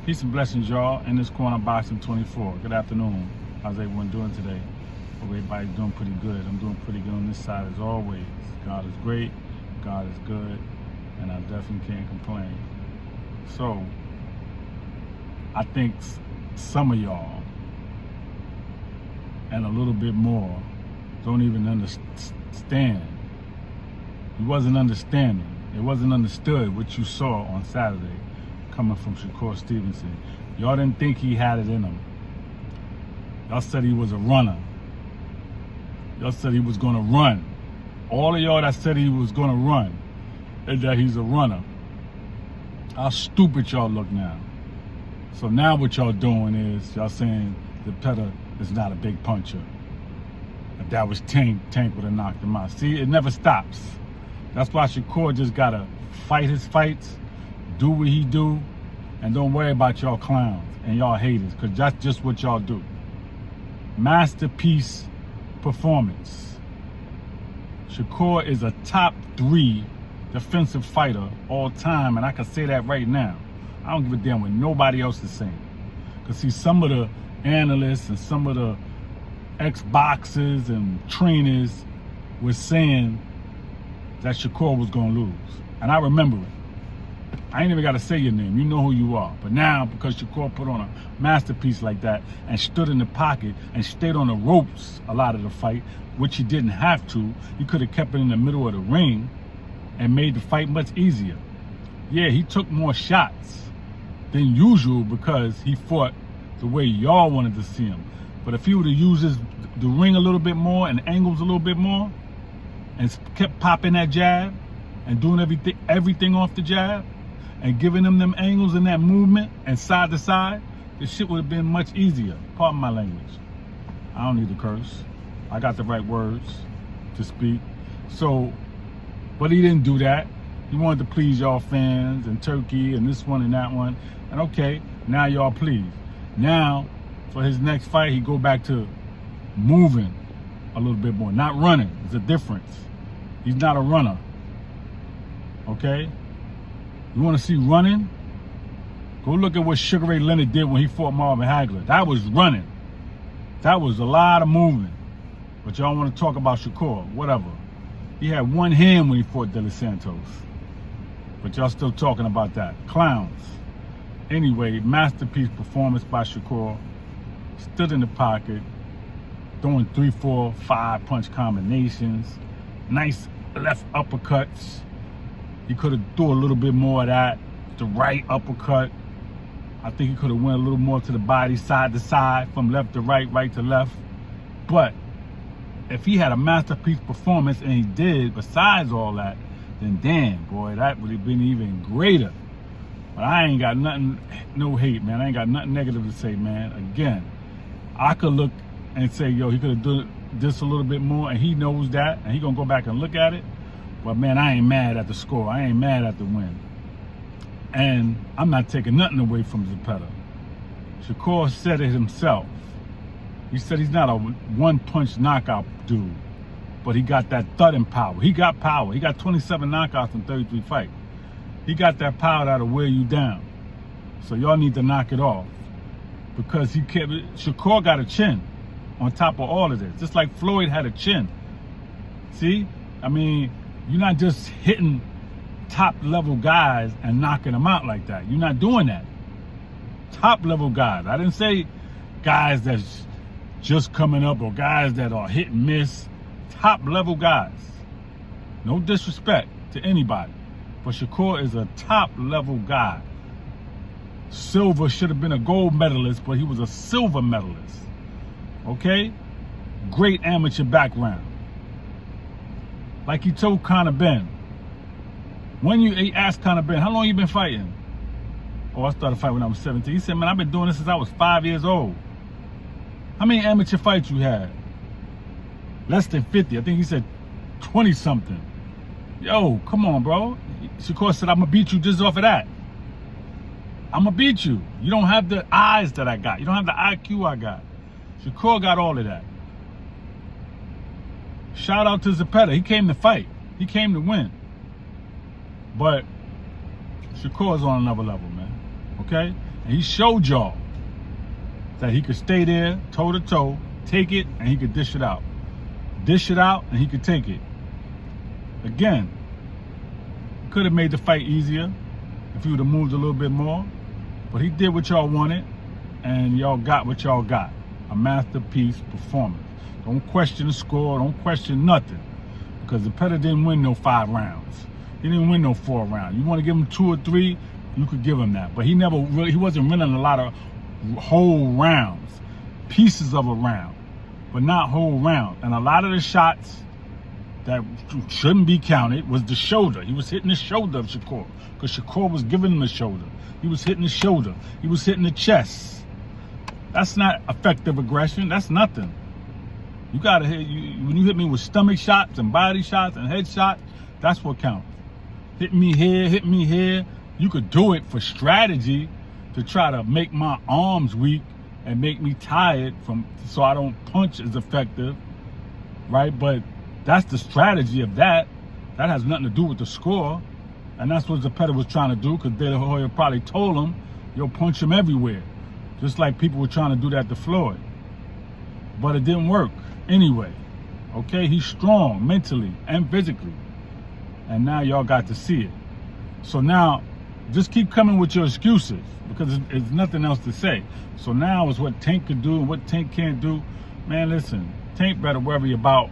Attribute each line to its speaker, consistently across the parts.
Speaker 1: Peace and blessings, y'all. In this corner, Boxing 24. Good afternoon. How's everyone doing today? Hope everybody's doing pretty good. I'm doing pretty good on this side as always. God is great. God is good. And I definitely can't complain. So, I think some of y'all, and a little bit more, don't even understand. You wasn't understanding. It wasn't understood what you saw on Saturday coming from Shakur Stevenson. Y'all didn't think he had it in him. Y'all said he was a runner. Y'all said he was gonna run. All of y'all that said he was gonna run, and that he's a runner. How stupid y'all look now. So now what y'all doing is, y'all saying Zepeda is not a big puncher. If that was Tank would have knocked him out. See, it never stops. That's why Shakur just gotta fight his fights, do what he do, and don't worry about y'all clowns and y'all haters, because that's just what y'all do. Masterpiece performance. Shakur is a top 3 defensive fighter all time, and I can say that right now. I don't give a damn what nobody else is saying. Because see, some of the analysts and some of the ex-boxers and trainers were saying that Shakur was going to lose. And I remember it. I ain't even got to say your name. You know who you are. But now, because Shakur put on a masterpiece like that and stood in the pocket and stayed on the ropes a lot of the fight, which he didn't have to, he could have kept it in the middle of the ring and made the fight much easier. Yeah, he took more shots than usual because he fought the way y'all wanted to see him. But if he would have used the ring a little bit more and angles a little bit more and kept popping that jab and doing everything off the jab and giving them angles and that movement and side to side, this shit would have been much easier. Pardon my language. I don't need to curse. I got the right words to speak. So, but he didn't do that. He wanted to please y'all fans and Turkey and this one and that one. And okay, now y'all pleased. Now, for his next fight, he go back to moving a little bit more, not running. There's a difference. He's not a runner. Okay? You want to see running? Go look at what Sugar Ray Leonard did when he fought Marvin Hagler. That was running. That was a lot of movement. But y'all want to talk about Shakur, whatever. He had one hand when he fought De Los Santos. But y'all still talking about that. Clowns. Anyway, masterpiece performance by Shakur. Stood in the pocket, throwing 3, 4, 5 punch combinations. Nice left uppercuts. He could have threw a little bit more of that. The right uppercut. I think he could have went a little more to the body, side to side, from left to right, right to left. But if he had a masterpiece performance, and he did, besides all that, then damn, boy, that would have been even greater. But I ain't got nothing, no hate, man. I ain't got nothing negative to say, man. Again, I could look and say, yo, he could have done this a little bit more, and he knows that, and he gonna go back and look at it. But man, I ain't mad at the score. I ain't mad at the win. And I'm not taking nothing away from Zepeda. Shakur said it himself. He said he's not a one-punch knockout dude, but he got that thudding power. He got power. He got 27 knockouts in 33 fights. He got that power that'll wear you down. So y'all need to knock it off. Because Shakur got a chin on top of all of this. Just like Floyd had a chin. See? I mean, you're not just hitting top level guys and knocking them out like that. You're not doing that. Top level guys. I didn't say guys that's just coming up or guys that are hit and miss. Top level guys. No disrespect to anybody. But Shakur is a top level guy. Silver should have been a gold medalist, but he was a silver medalist. Okay? Great amateur background. Like he told Conor Ben. He asked Conor Ben, how long you been fighting? Oh, I started fighting when I was 17. He said, man, I've been doing this since I was 5 years old. How many amateur fights you had? Less than 50. I think he said 20 something. Yo, come on, bro. Shakur said, I'm gonna beat you just off of that. I'm gonna beat you. You don't have the eyes that I got. You don't have the IQ I got. Shakur got all of that. Shout out to Zepeda. He came to fight. He came to win. But Shakur's on another level, man. Okay? And he showed y'all that he could stay there toe to toe, take it, and he could dish it out. Dish it out, and he could take it. Again, could have made the fight easier if he would have moved a little bit more. But he did what y'all wanted, and y'all got what y'all got. A masterpiece performance. Don't question the score. Don't question nothing. Because the Pettis didn't win no 5 rounds. He didn't win no 4 rounds. You want to give him 2 or 3, you could give him that. But he wasn't winning a lot of whole rounds. Pieces of a round. But not whole round. And a lot of the shots that shouldn't be counted was the shoulder. He was hitting the shoulder of Shakur. Because Shakur was giving him the shoulder. He was hitting the shoulder. He was hitting the chest. That's not effective aggression. That's nothing. You gotta hit. When you hit me with stomach shots and body shots and head shots, that's what counts. Hit me here. You could do it for strategy to try to make my arms weak and make me tired so I don't punch as effective, right? But that's the strategy of that. That has nothing to do with the score. And that's what Pettis was trying to do, because De La Hoya probably told him, you'll punch him everywhere. Just like people were trying to do that to Floyd. But it didn't work anyway. Okay, he's strong mentally and physically. And now y'all got to see it. So now, just keep coming with your excuses, because there's nothing else to say. So now is what Tank could do and what Tank can't do. Man, listen, Tank better worry about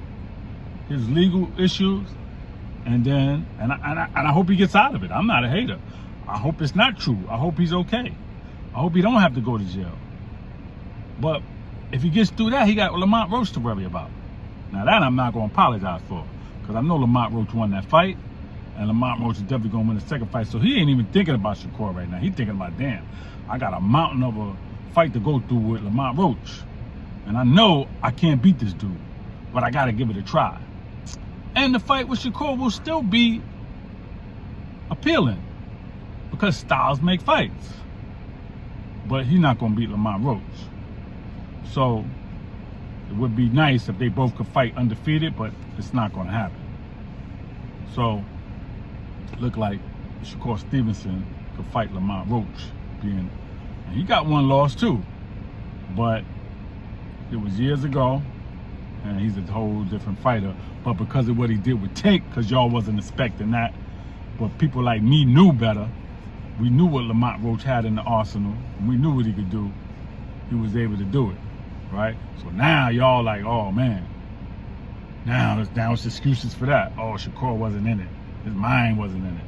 Speaker 1: his legal issues. And I hope he gets out of it. I'm not a hater. I hope it's not true. I hope he's okay. I hope he don't have to go to jail. But if he gets through that, he got Lamont Roach to worry about. Now that I'm not going to apologize for, because I know Lamont Roach won that fight, and Lamont Roach is definitely going to win the second fight. So he ain't even thinking about Shakur right now. He's thinking about, damn, I got a mountain of a fight to go through with Lamont Roach. And I know I can't beat this dude, but I got to give it a try. And the fight with Shakur will still be appealing, because styles make fights. But he's not going to beat Lamont Roach. So it would be nice if they both could fight undefeated, but it's not going to happen. So it looked like Shakur Stevenson could fight Lamont Roach. And he got one loss too, but it was years ago, and he's a whole different fighter. But because of what he did with Tank, because y'all wasn't expecting that, but people like me knew better. We knew what Lamont Roach had in the arsenal, and we knew what he could do. He was able to do it, right? So now y'all like, oh man, now it's excuses for that. Oh, Shakur wasn't in it. His mind wasn't in it.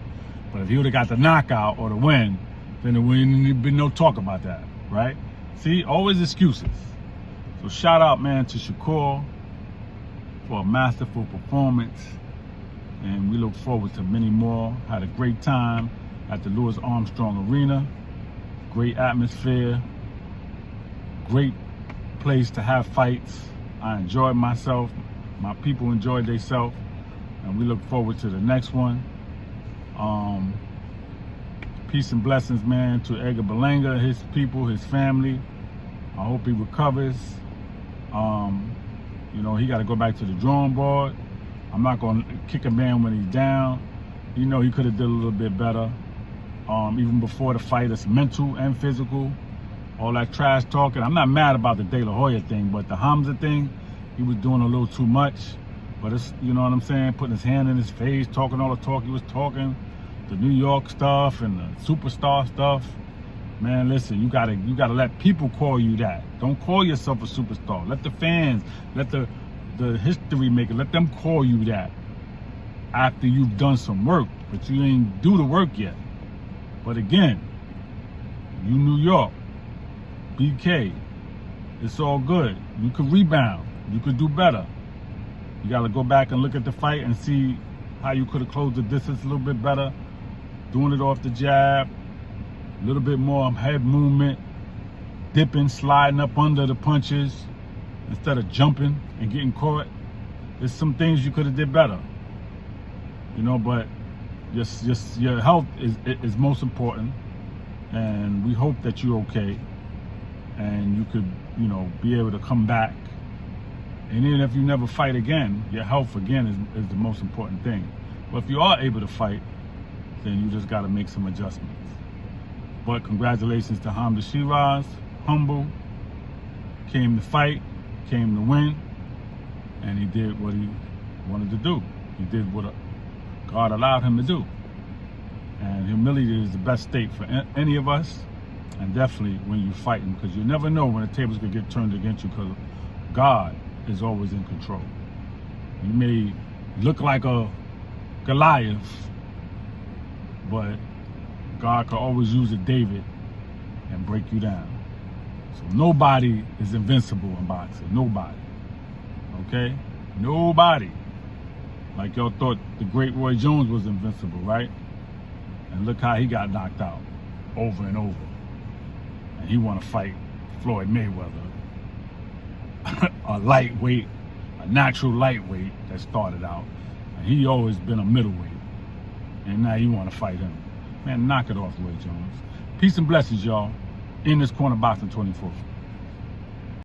Speaker 1: But if he would have got the knockout or the win, then there wouldn't have been no talk about that, right? See, always excuses. So shout out, man, to Shakur for a masterful performance. And we look forward to many more. Had a great time at the Louis Armstrong Arena. Great atmosphere. Great place to have fights. I enjoyed myself. My people enjoyed themselves. And we look forward to the next one. Peace and blessings, man, to Edgar Berlanga, his people, his family. I hope he recovers. You know, he got to go back to the drawing board. I'm not going to kick a man when he's down. You know, he could have did a little bit better. Even before the fight, it's mental and physical. All that trash talking. I'm not mad about the De La Hoya thing, but the Hamza thing, he was doing a little too much. But it's, you know what I'm saying, putting his hand in his face, talking all the talk he was talking, the New York stuff and the superstar stuff. Man, listen, you gotta let people call you that. Don't call yourself a superstar. Let the fans, let the history maker, let them call you that after you've done some work, but you ain't do the work yet. But again, you New York, BK, it's all good. You could rebound. You could do better. You got to go back and look at the fight and see how you could have closed the distance a little bit better. Doing it off the jab, a little bit more head movement, dipping, sliding up under the punches instead of jumping and getting caught. There's some things you could have did better. You know, but just your health is most important. And we hope that you're okay and you could, you know, be able to come back. And even if you never fight again, your health again is the most important thing. But if you are able to fight, then you just got to make some adjustments. But congratulations to Hamza Shiraz, humble, came to fight, came to win, and he did what he wanted to do. He did what God allowed him to do. And humility is the best state for any of us, and definitely when you're fighting, because you never know when the tables could get turned against you, because God is always in control. You may look like a Goliath, but God could always use a David and break you down. So nobody is invincible in boxing. Nobody. Okay? Nobody. Like y'all thought the great Roy Jones was invincible, right? And look how he got knocked out over and over. And he want to fight Floyd Mayweather, a lightweight, a natural lightweight that started out. And he always been a middleweight. And now you want to fight him. Man, knock it off, Roy Jones. Peace and blessings, y'all. In this corner boxing 24.